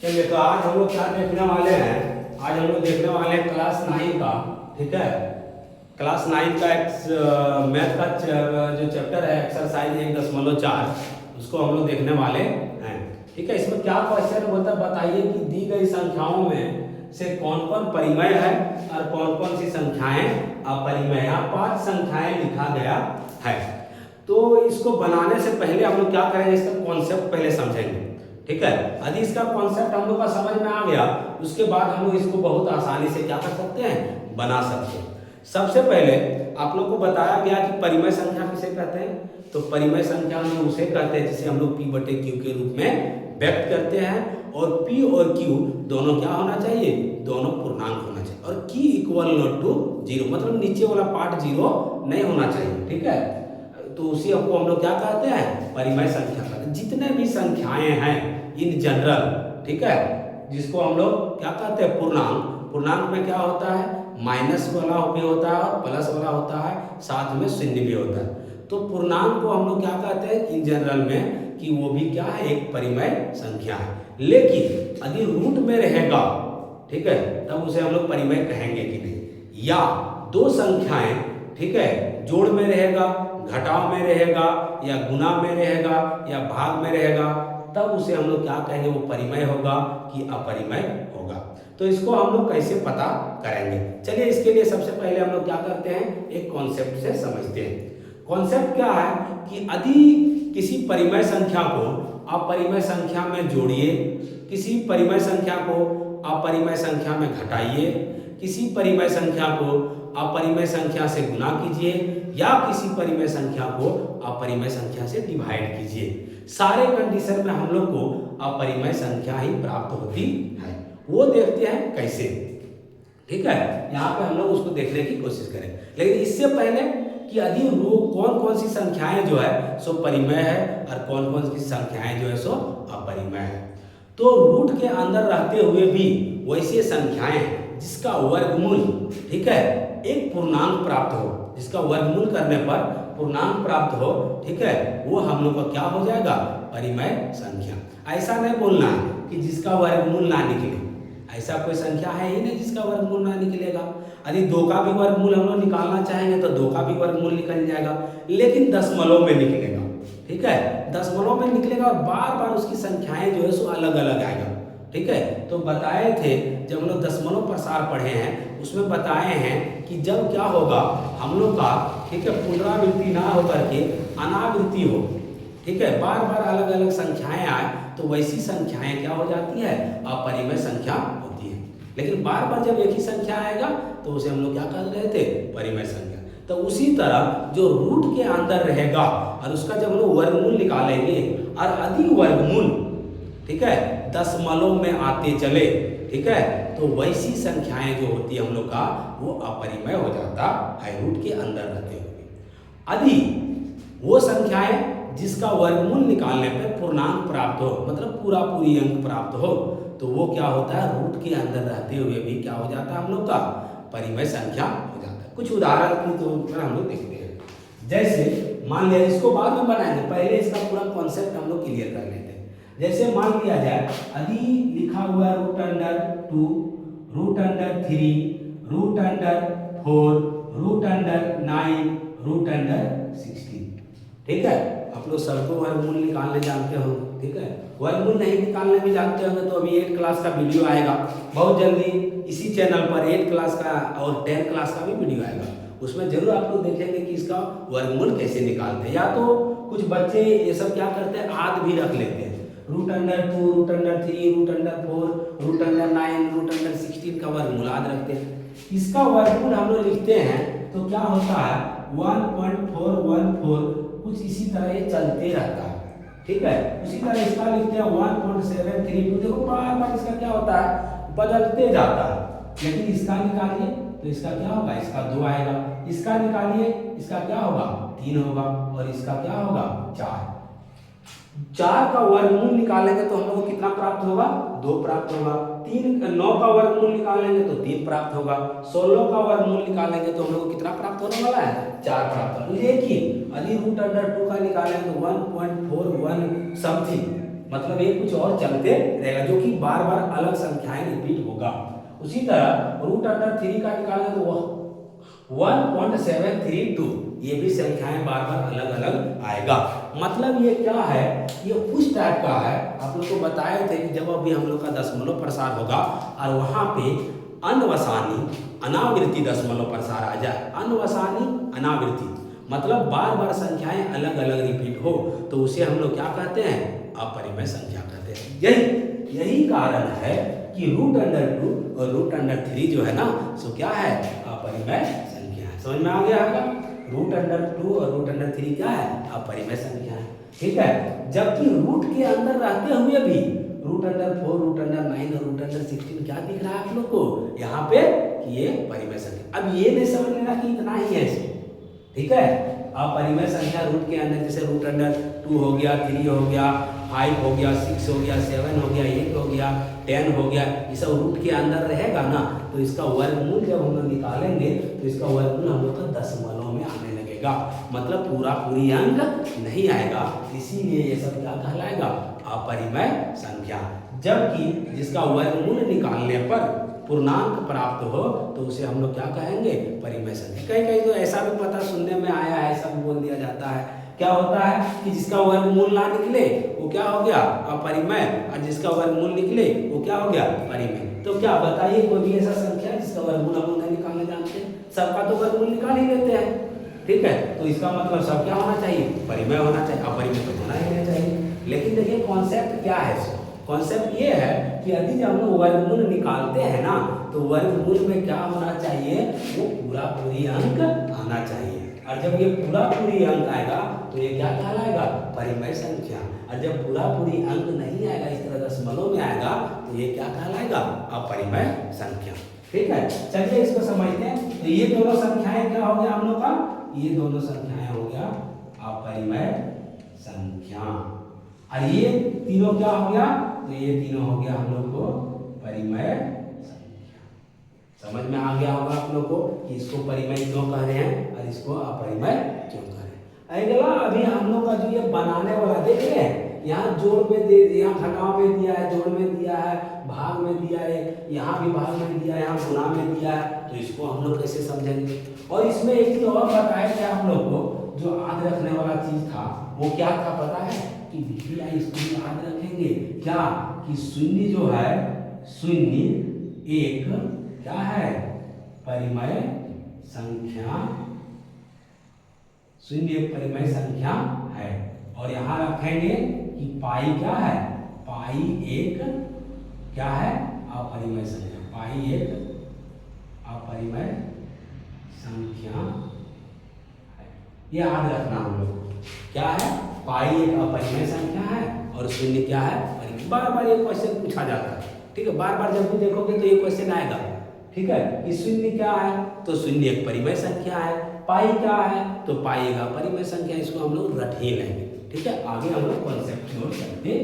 चलिए, तो आज हम लोग क्या देखने वाले हैं। आज हम लोग देखने वाले हैं क्लास 9 का। ठीक है, क्लास 9 का एक मैथ का जो चैप्टर है एक्सरसाइज 1.4, उसको हम लोग देखने वाले हैं। ठीक है, इसमें क्या क्वेश्चन होता है बताइए कि दी गई संख्याओं में से कौन कौन परिमेय है और कौन कौन सी संख्याएं अपरिमेय। यहाँ 5 संख्याएं लिखा गया है। तो इसको बनाने से पहले हम लोग क्या करेंगे, इसका कॉन्सेप्ट पहले समझेंगे। ठीक है, यदि इसका कॉन्सेप्ट हम लोग का समझ में आ गया, उसके बाद हम लोग इसको बहुत आसानी से क्या कर सकते हैं, बना सकते हैं। सबसे पहले आप लोग को बताया गया कि परिमेय संख्या किसे कहते हैं। तो परिमेय संख्या हम लोग उसे कहते हैं जिसे हम लोग P/Q के रूप में व्यक्त करते हैं। और P और Q दोनों क्या होना चाहिए, दोनों पूर्णांक होना चाहिए। और Q इक्वल नॉट टू 0, मतलब नीचे वाला पार्ट 0 नहीं होना चाहिए। ठीक है, तो उसी को हम लोग क्या कहते हैं, परिमेय संख्या कहते हैं। जितने भी संख्याएं हैं इन जनरल, ठीक है, जिसको हम लोग क्या कहते हैं, पूर्णांक। पूर्णांक में क्या होता है, माइनस वाला भी होता है और प्लस वाला होता है, साथ में शून्य भी होता है। तो पूर्णांक को हम लोग क्या कहते हैं इन जनरल में, कि वो भी क्या है, एक परिमेय संख्या है। लेकिन यदि रूट में रहेगा, ठीक है, तब उसे हम लोग परिमेय कहेंगे कि नहीं। या दो संख्याएं, ठीक है, जोड़ में रहेगा, घटाव में रहेगा, या गुना में रहेगा, या भाग में रहेगा, तब उसे हम लोग क्या कहेंगे, वो परिमेय होगा कि अपरिमेय होगा। तो इसको हम लोग कैसे पता करेंगे, चलिए इसके लिए सबसे पहले हम लोग क्या करते हैं, एक कॉन्सेप्ट से समझते हैं। कॉन्सेप्ट क्या है कि यदि किसी परिमेय संख्या को अपरिमेय संख्या में जोड़िए, किसी परिमेय संख्या को अपरिमेय संख्या में घटाइए, किसी परिमेय संख्या को अपरिमेय संख्या से गुना कीजिए, या किसी परिमेय संख्या को अपरिमेय संख्या से डिवाइड कीजिए, सारे कंडीशन में हम लोग को अपरिमेय संख्या ही प्राप्त होती है। वो देखते हैं कैसे। ठीक है, यहाँ पे हम लोग उसको देखने की कोशिश करें। लेकिन इससे पहले कि यदि कौन कौन सी संख्याएं जो है सो परिमेय है और कौन कौन सी संख्याएं जो है सो अपरिमेय है। तो रूट के अंदर रहते हुए भी वैसे संख्याएं जिसका वर्गमूल, ठीक है, एक पूर्णांक प्राप्त हो, जिसका वर्गमूल करने पर पूर्णांक प्राप्त हो, ठीक है, वो हम लोग का क्या हो जाएगा, परिमेय संख्या। ऐसा नहीं बोलना है कि जिसका वर्गमूल ना निकले, ऐसा कोई संख्या है ही नहीं जिसका वर्गमूल ना निकलेगा। यदि 2 का भी वर्गमूल हम लोग निकालना चाहेंगे तो 2 का भी वर्गमूल निकल जाएगा, लेकिन दशमलव में निकलेगा। ठीक है, दशमलव में निकलेगा और बार बार उसकी संख्याएं जो है सो अलग अलग आएगा। ठीक है, तो बताए थे जब हम लोग दशमलव प्रसार पढ़े हैं, उसमें बताए हैं कि जब क्या होगा हम लोग का, ठीक है, पुनरावृत्ति ना होकर के अनावृत्ति हो, ठीक है, बार बार अलग अलग संख्याएं आए, तो वैसी संख्याएं क्या हो जाती है, अपरिमेय संख्या होती है। लेकिन बार बार जब एक ही संख्या आएगा तो उसे हम लोग क्या कर रहे थे, परिमेय संख्या। तो उसी तरह जो रूट के अंदर रहेगा और उसका जब हम लोग वर्गमूल निकालेंगे और यदि वर्गमूल, ठीक है, दशमलव में आते चले, ठीक है, तो वैसी संख्याएं जो होती है हम लोग का, वो अपरिमेय हो जाता है रूट के अंदर रहते हुए। यदि वो संख्याएं जिसका वर्गमूल निकालने पे पूर्णांक प्राप्त हो, मतलब पूरा पूरी अंक प्राप्त हो, तो वो क्या होता है, रूट के अंदर रहते हुए भी क्या हो जाता है हम लोग का, परिमेय संख्या हो जाता है। कुछ उदाहरण के तौर पर हम लोग देखते हैं। जैसे मान लिया, इसको बाद में बनाएंगे, पहले इसका पूरा कॉन्सेप्ट हम लोग क्लियर कर लेते हैं। जैसे मान लिया जाए यदि लिखा हुआ है √2, √3, √4, √9, √16। ठीक है, आप लोग सबको वर्गमूल निकालने जानते हो। ठीक है, वर्गमूल नहीं निकालने भी जानते होंगे तो अभी 8 क्लास का वीडियो आएगा बहुत जल्दी इसी चैनल पर। 8 क्लास का और 10 क्लास का भी वीडियो आएगा, उसमें जरूर आप लोग देखेंगे कि इसका वर्गमूल कैसे निकालते हैं। या तो कुछ बच्चे ये सब क्या करते हैं, आद भी रख लेते हैं, √2, √3, √4, √9, √16 का वर्गमूल आद रखते हैं। इसका वर्गमूल हम लोग लिखते हैं तो क्या होता है, 1.414, कुछ इसी तरह ये चलते रहता है। ठीक है, उसी तरह इसका लिखते हैं 1.732। देखो बार बार इसका क्या होता है, बदलते जाता है। लेकिन इसका निकालिए तो इसका क्या होगा, इसका 2 आएगा। इसका निकालिए, इसका क्या होगा, 3 होगा। और इसका क्या होगा, 4। 4 का वर्गमूल निकालेंगे तो हम लोग को कितना प्राप्त होगा, 2 प्राप्त होगा। 9 का वर्गमूल निकालेंगे तो 3 प्राप्त होगा। 16 का वर्गमूल निकालेंगे तो हम लोग को कितना प्राप्त होने वाला है, 4 प्राप्त होगा। लेकिन यदि √2 का निकालेंगे तो 1.41 समथिंग मतलब ये कुछ और चलते रहेगा, जो कि बार बार अलग संख्याएं रिपीट होगा। उसी तरह रूट अंडर 3 का निकालें तो वह 1.732, ये भी संख्याएं बार बार अलग अलग आएगा। मतलब ये क्या है, ये उस टाइप का है, आप लोग को बताए थे कि जब अभी हम लोग का दशमलव प्रसार होगा और वहां पे अनवसानी अनावृत्ति दशमलव प्रसार आ जाए, अनवसानी अनावृत्ति मतलब बार बार संख्याएं अलग अलग रिपीट हो, तो उसे हम लोग क्या कहते हैं, अपरिमेय संख्या कहते हैं। यही कारण है कि √2 और √3 जो है ना, सो क्या है, अपरिमेय संख्या है। समझ में आ गया होगा, √2 और √3 क्या है, अपरिमेय संख्या है। ठीक है, जबकि रूट के अंदर रहते हुए भी √4, √9 और √16 क्या दिख रहा है आप लोग को यहाँ पे कि ये परिमेय संख्या। अब ये नहीं समझ लेना कि इतना ही है इसमें, ठीक है। अपरिमेय संख्या रूट के अंदर जैसे √2 हो गया, 3 हो गया, 5 हो गया, 6 हो गया, 7 हो गया, 8 हो गया, 10 हो गया, ये सब रूट के अंदर रहेगा ना, तो इसका वर्गमूल जब हम लोग निकालेंगे तो इसका वर्गमूल हम लोग का दशमलव में आने लगेगा, मतलब पूरी अंक नहीं आएगा, इसीलिए ये सब क्या कहलाएगा, अपरिमेय संख्या। जबकि जिसका वर्गमूल निकालने पर पूर्णांक प्राप्त हो तो उसे हम लोग क्या कहेंगे, परिमेय संख्या। कहीं कहीं तो ऐसा भी पता सुनने में आया है, ऐसा भी बोल दिया जाता है, क्या होता है कि जिसका वर्गमूल ना निकले वो क्या हो गया, अपरिमेय, और जिसका वर्गमूल निकले वो क्या हो गया, परिमेय। तो क्या बताइए, कोई भी ऐसा संख्या जिसका वर्गमूल हम लोग नहीं निकालने जानते, सबका तो वर्गमूल निकाल ही लेते हैं, ठीक है। तो इसका मतलब सब क्या होना चाहिए, परिमेय होना चाहिए, अपरिमेय तो होना ही नहीं चाहिए। लेकिन देखिए कॉन्सेप्ट क्या है, कॉन्सेप्ट ये है कि यदि जब हम लोग वर्गमूल निकालते हैं ना, तो वर्गमूल में क्या होना चाहिए, वो पूरी अंक आना चाहिए, और जब ये पूरी अंक आएगा तो ये क्या कहलाएगा, परिमेय संख्या। और जब पूरी अंक नहीं आएगा, इस तरह दशमलव में आएगा, तो ये क्या कहलाएगा, अपरिमेय संख्या। ठीक है, चलिए इसको समझते हैं। तो ये दोनों संख्याएं क्या हो गया हम लोग का, ये दोनों संख्याएं हो गया अपरिमेय संख्या, और ये तीनों क्या हो गया, तो ये तीनों हो गया हम लोग को परिमेय संख्या। समझ में आ गया होगा आप लोग को कि इसको परिमेय क्यों कह रहे हैं और इसको अपरिमेय क्यों कह रहे हैं। अगला अभी हम लोग का जो ये बनाने वाला देख रहे हैं, यहाँ जोड़ में दे, यहाँ घटाव में दिया है, जोड़ में दिया है, भाग में दिया है, यहाँ भी भाग में दिया है, यहाँ गुणा में दिया है, तो इसको हम लोग कैसे समझेंगे। और इसमें एक चीज और बताया क्या हम लोग को, जो याद रखने वाला चीज था वो क्या था पता है, कि VPI इसको याद रखेंगे क्या, कि शून्य जो है, शून्य एक क्या है, परिमेय संख्या, शून्य एक परिमेय संख्या है। और यहाँ रखेंगे कि पाई क्या है, पाई एक क्या है, अपरिमेय संख्या, पाई एक अपरिमेय संख्या है। ये याद रखना हम लोग क्या है, पाई एक अपरिमेय संख्या है और शून्य क्या है, परिमेय। बार बार ये क्वेश्चन पूछा जाता है, ठीक है, बार बार जब भी देखोगे तो ये क्वेश्चन आएगा, ठीक है, कि शून्य क्या है, तो शून्य एक परिमेय संख्या है, पाई क्या है, तो पाई एक अपरिमेय संख्या, इसको हम लोग रट ही लेंगे, ठीक है। आगे हम लोग कॉन्सेप्ट की ओर चलते हैं।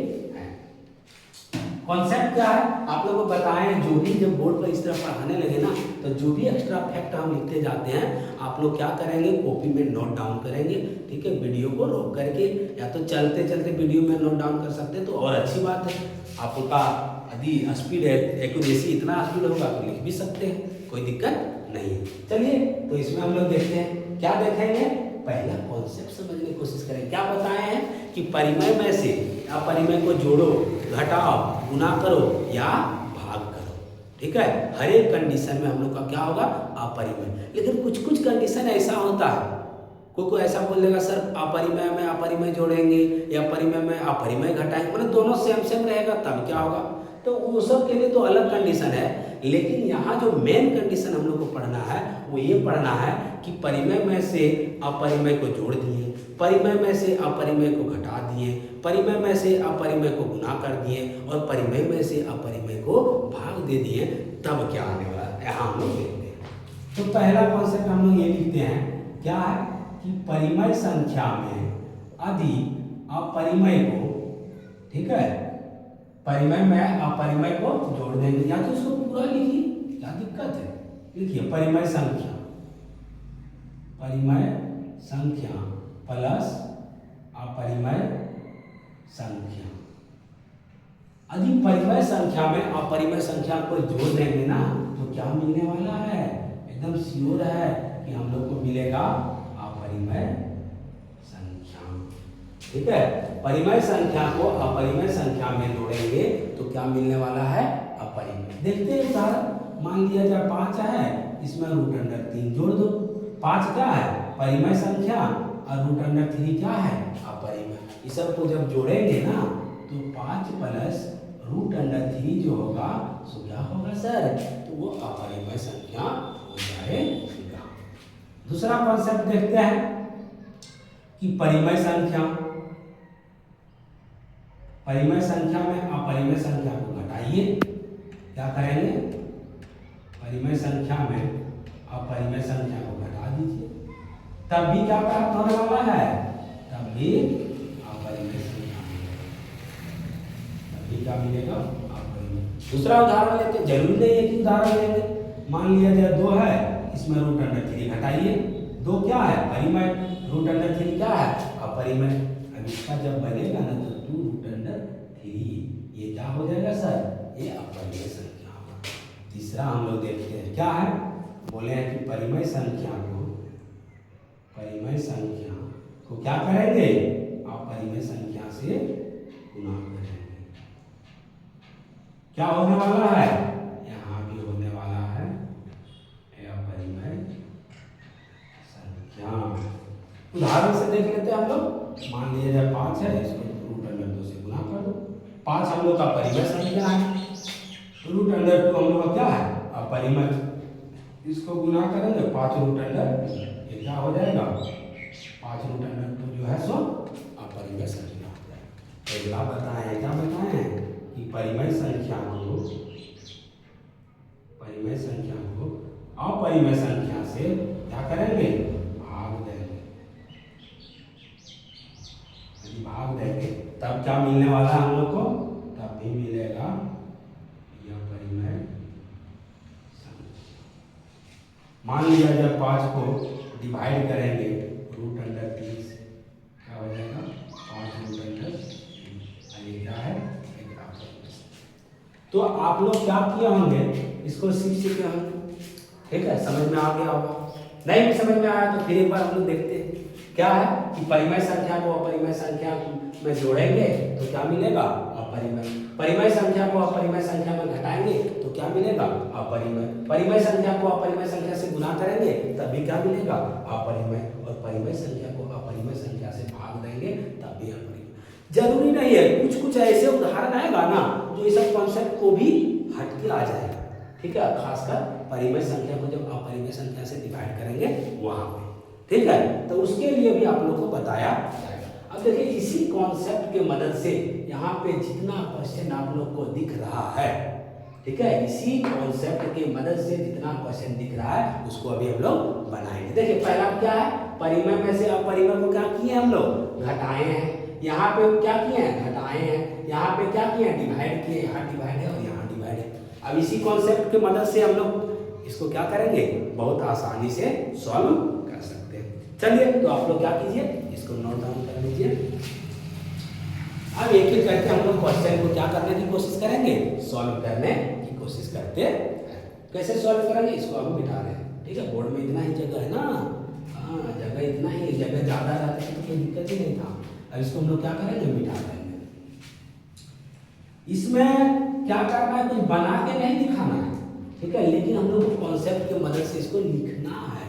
कॉन्सेप्ट क्या है आप लोगों को बताएं, जो भी जब बोर्ड पर इस तरह पढ़ाने लगे ना, तो जो भी एक्स्ट्रा फैक्ट हम लिखते जाते हैं, आप लोग क्या करेंगे, कॉपी में नोट डाउन करेंगे, ठीक है, वीडियो को रोक करके, या तो चलते चलते वीडियो में नोट डाउन कर सकते हैं तो और अच्छी बात है। आपका यदि स्पीड है, एक्यूरेसी इतना स्पीड होगा तो लिख भी सकते हैं, कोई दिक्कत नहीं। चलिए तो इसमें हम लोग देखते हैं, क्या देखेंगे, पहला कॉन्सेप्ट समझने की कोशिश करें। क्या बताए हैं कि परिमेय में से अपरिमेय को जोड़ो, घटाओ, गुना करो या भाग करो, ठीक है। हर एक कंडीशन में हम लोग का क्या होगा, अपरिमेय। लेकिन कुछ कुछ कंडीशन ऐसा होता है, कोई ऐसा बोल देगा सर अपरिमेय में अपरिमेय जोड़ेंगे या परिमेय में अपरिमेय घटाएंगे, मतलब दोनों सेम रहेगा तब क्या होगा, तो वो सब के लिए तो अलग कंडीशन है। लेकिन यहाँ जो मेन कंडीशन हम लोग को पढ़ना है वो ये पढ़ना है कि परिमेय में से अपरिमेय को जोड़ दिए, परिमेय में से अपरिमेय को घटा दिए, परिमेय में से अपरिमेय को गुना कर दिए और परिमेय में से अपरिमेय को भाग दे दिए, तब क्या आने वाला है, यहाँ हम लोग देखते हैं। तो पहला कॉन्सेप्ट हम लोग ये लिखते हैं, क्या है कि परिमेय संख्या में यदि अपरिमेय को, ठीक है, परिमेय में अपरिमेय को जोड़ देंगे, या तो इसको पूरा लिखिए, क्या दिक्कत है, लिखिए परिमेय संख्या, परिमेय संख्या प्लस अपरिमेय संख्या, यदि परिमेय संख्या में अपरिमेय संख्या को जोड़ देंगे ना तो क्या मिलने वाला है, एकदम श्योर है कि हम लोग को मिलेगा अपरिमेय संख्या। ठीक है, परिमेय संख्या को अपरिमेय संख्या में जोड़ेंगे तो क्या मिलने वाला है, अपरिमेय। देखते हैं उदाहरण, मान लिया जाए 5 है, इसमें √3 जोड़ दो। 5 क्या है, परिमेय संख्या, और √3 क्या है, अपरिमेय। इस सब को जब जोड़ेंगे ना तो 5 प्लस √3 जो होगा सो क्या होगा सर, तो वो अपरिमेय संख्या हो जाएगा। दूसरा कॉन्सेप्ट देखते हैं कि परिमेय संख्या, परिमेय संख्या में अपरिमेय संख्या को घटाइए। क्या करेंगे, परिमेय संख्या में अपरिमेय संख्या को घटा दीजिए, तब भी क्या प्राप्त होने वाला है, तब भी अपरिमेय संख्या मिलेगा, तब भी क्या मिलेगा, अपरिमेय। दूसरा उदाहरण लेते हैं, जरूरी नहीं है कि उदाहरण लेंगे। मान लिया जाए 2 है, इसमें √3 घटाइए। 2 क्या है, परिमेय, √3 क्या है, अपरिमेय। अब इसका जब बनेगा ना तो 2√3 ये क्या हो जाएगा सर, ये अपरिमेय संख्या होगा। तीसरा हम लोग देखते हैं क्या है, बोले हैं कि परिमेय संख्या को, परिमेय संख्या को क्या करेंगे, अपरिमेय संख्या से गुणा करेंगे। क्या होने वाला है, यहाँ भी होने वाला है अपरिमेय संख्या। उदाहरण से देख लेते हैं हम लोग। मान लिया जाए 5 है, इसको √2 से गुणा कर दो। 5 हम लोग का परिमेय संख्या है, √2 हम लोग का क्या है, अपरिमेय। इसको गुना करेंगे 5√2, ये क्या हो जाएगा, 5√2 जो है सो अपरिमेय संख्या हो जाएगा। अगला बताएं, क्या बताएं कि परिमेय संख्या को, परिमेय संख्या को अपरिमेय संख्या से क्या करेंगे, भाग देंगे। यदि भाग देंगे तब क्या मिलने वाला है हम लोग को, तब भी मिलेगा यह परिमेय। मान लिया जब 5 को डिवाइड करेंगे √3 से, क्या हो जाएगा, 5√3, ये क्या है, तो आप लोग क्या किए होंगे, इसको सीखे होंगे। ठीक है, समझ में आ गया होगा। नहीं भी समझ में आया तो फिर एक बार हम लोग देखते हैं क्या है कि परिमेय संख्या को अपरिमेय संख्या में जोड़ेंगे तो क्या मिलेगा, अपरिमेय। परिमेय संख्या को अपरिमेय संख्या में घटाएंगे तो क्या मिलेगा, अपरिमेय। परिमेय संख्या को अपरिमेय संख्या से गुणा करेंगे तब भी क्या मिलेगा, अपरिमेय। और परिमेय संख्या को अपरिमेय संख्या से भाग देंगे तब भी अपरिमेय। जरूरी नहीं है, कुछ कुछ ऐसे उदाहरण आएगा ना जो इस सब कॉन्सेप्ट को भी हटके आ जाएगा। ठीक है, खासकर परिमेय संख्या को जब अपरिमेय संख्या से डिवाइड करेंगे वहां पे। ठीक है, तो उसके लिए भी आप लोग को बताया जाएगा। अब देखिए, इसी कॉन्सेप्ट के मदद से यहाँ पे जितना क्वेश्चन आप लोग को दिख रहा है, ठीक है, इसी कॉन्सेप्ट के मदद से जितना क्वेश्चन दिख रहा है उसको अभी हम लोग बनाएंगे। देखिए, पहला क्या है, परिमेय में से अपरिमेय को क्या किए हम लोग, घटाए हैं। यहाँ पे क्या किए हैं, घटाए हैं। यहाँ पे क्या किए हैं, डिवाइड किए। यहाँ डिवाइड है और यहाँ डिवाइड है। अब इसी कॉन्सेप्ट की मदद से हम लोग इसको क्या करेंगे, बहुत आसानी से सॉल्व कर सकते हैं। चलिए, तो आप लोग क्या कीजिए, इसको नोट डाउन कर लीजिए। अब एक एक करके हम लोग क्वेश्चन को क्या करने की कोशिश करेंगे, सॉल्व करने की कोशिश करते हैं। कैसे सॉल्व करेंगे, इसको हम बिठा रहे हैं। ठीक है, बोर्ड में इतना ही जगह है ना, हाँ, जगह इतना ही, जगह ज़्यादा रहती तो कोई दिक्कत ही नहीं था। अब इसको हम लोग क्या करेंगे, बिठा देंगे। इसमें क्या करना है, कुछ बना के नहीं दिखाना है, ठीक है, लेकिन हम लोग को कॉन्सेप्ट की मदद से इसको लिखना है।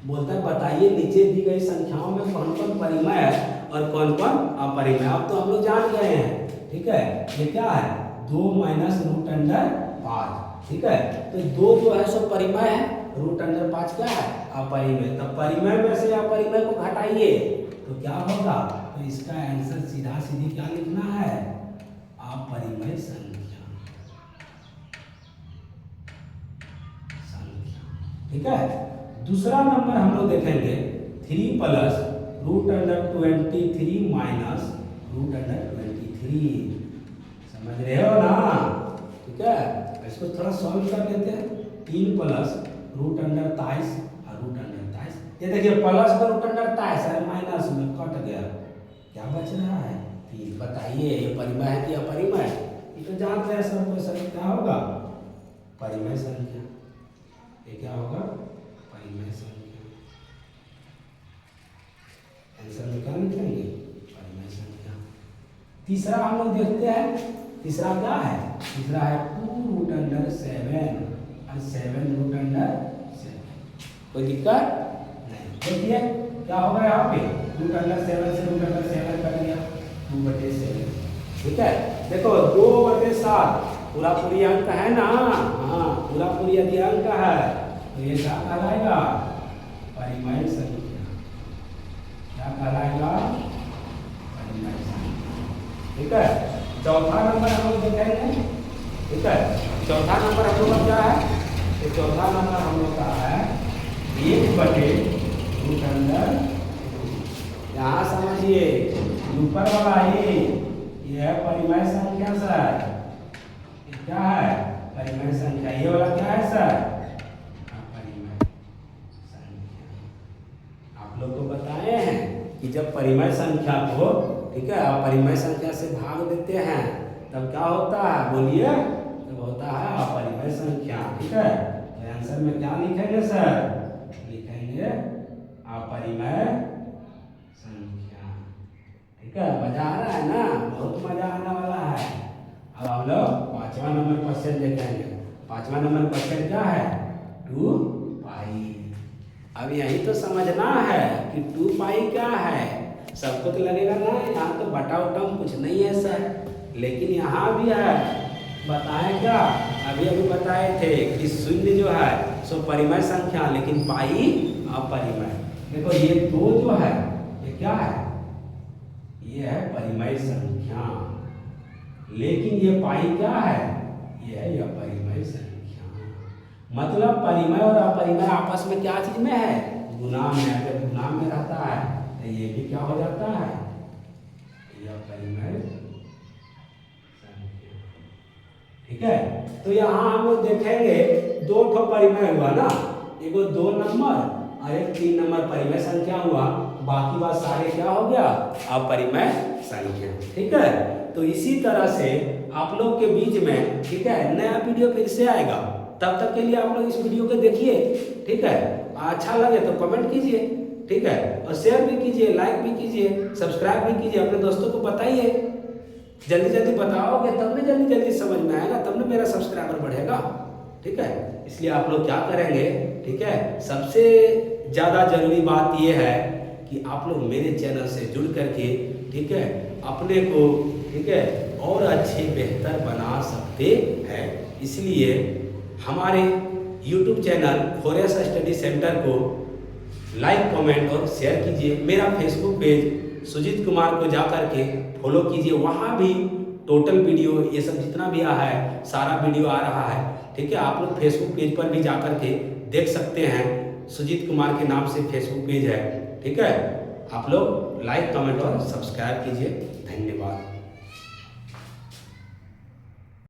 बोलता है बताइए नीचे दी गई संख्याओं में कौन कौन परिमेय है और कौन कौन अपरिमेय। अब तो हम लोग जान गए हैं। ठीक है, ये क्या है, 2 माइनस √5। ठीक है, तो 2 जो है सो परिमेय है, √5 क्या है, अपरिमेय। तब परिमेय में से अपरिमेय को घटाइए तो क्या होगा, तो इसका आंसर सीधा सीधी क्या लिखना है, अपरिमेय संख्या। ठीक है, दूसरा नंबर हम लोग देखेंगे 3 प्लस √23 माइनस √23। समझ रहे हो ना, ठीक है। इसको थोड़ा सॉल्व कर लेते हैं। 3 प्लस √23 और √23, ये देखिए प्लस का √23 है, माइनस में कट गया, क्या बच रहा है 3। बताइए ये परिमेय है कि अपरिमेय, ये तो जानते हैं सब कोई, सब क्या होगा परिमेय संख्या। ये क्या होगा परिमेय संख्या। आंसर में क्या लिखेंगे परिमेय संख्या। तीसरा हम लोग देखते हैं, तीसरा क्या है, तीसरा है 2√7 और 7√7। कोई दिक्कत नहीं। देखिए क्या होगा यहाँ पे 2√7 से √7 कट गया 2/7। ठीक है, देखो 2/7 पूरा पूरी अंक है ना, हाँ पूरा पूरी यदि अंक है तो ये क्या कहलाएगा परिमेय संख्या। क्या कहलाएगा परिमेय संख्या। ठीक है, चौथा नंबर हम लोग देखेंगे। ठीक है, चौथा नंबर हम लोग का क्या है, तो चौथा नंबर हम लोग का है 1/√2। यहाँ समझिए ऊपर वाला ये है परिमेय संख्या सर। क्या है परिमेय संख्या। ये वाला क्या है सर परिमेय संख्या। आप लोग को बताए हैं कि जब परिमेय संख्या को, ठीक है, आप परिमेय संख्या से भाग देते हैं तब क्या होता है बोलिए, तब होता है अपरिमेय संख्या। ठीक है, तो आंसर में क्या लिखेंगे सर, लिखेंगे अपरिमेय संख्या। ठीक है, मजा आ रहा है ना, बहुत मजा आने वाला है। अब हम लोग 5वां नंबर क्वेश्चन देखेंगे। 5वां नंबर क्वेश्चन क्या है 2 पाई। अब यही तो समझना है कि 2 पाई क्या है। सबको तो लगेगा ना यहाँ तो बटा उटा कुछ नहीं है सर, लेकिन यहाँ भी है। बताएं क्या, अभी अभी बताए थे कि शून्य जो है सो परिमेय संख्या, लेकिन पाई अपरिमेय। देखो ये 2 जो है ये क्या है, ये है परिमेय संख्या, लेकिन ये पाई क्या है, ये है अपरिमेय संख्या। मतलब परिमेय और अपरिमेय आपस में क्या चीज में है, गुना में। जब गुना में रहता है तो ये भी क्या हो जाता है, ये अपरिमेय संख्या। ठीक है, तो यहाँ हम लोग देखेंगे 2 ठो परिमेय हुआ ना, एगो 2 नंबर और एक 3 नंबर परिमेय संख्या हुआ, बाकी बात सारे क्या हो गया अपरिमेय संख्या। ठीक है, तो इसी तरह से आप लोग के बीच में, ठीक है, नया वीडियो फिर से आएगा। तब तक के लिए आप लोग इस वीडियो को देखिए। ठीक है, अच्छा लगे तो कमेंट कीजिए। ठीक है, और शेयर भी कीजिए, लाइक भी कीजिए, सब्सक्राइब भी कीजिए, अपने दोस्तों को बताइए। जल्दी जल्दी बताओगे तब ना जल्दी जल्दी समझ में आएगा, तब ना मेरा सब्सक्राइबर बढ़ेगा। ठीक है, इसलिए आप लोग क्या करेंगे, ठीक है, सबसे ज़्यादा जरूरी बात यह है कि आप लोग मेरे चैनल से जुड़ करके, ठीक है, अपने को, ठीक है, और अच्छे बेहतर बना सकते हैं। इसलिए हमारे YouTube चैनल फोरेस स्टडी सेंटर को लाइक, कमेंट और शेयर कीजिए। मेरा फेसबुक पेज सुजीत कुमार को जा करके फॉलो कीजिए, वहाँ भी टोटल वीडियो ये सब जितना भी आ है सारा वीडियो आ रहा है। ठीक है, आप लोग फेसबुक पेज पर भी जा करके देख सकते हैं, सुजीत कुमार के नाम से फेसबुक पेज है। ठीक है, आप लोग लाइक, कमेंट और सब्सक्राइब कीजिए। धन्यवाद।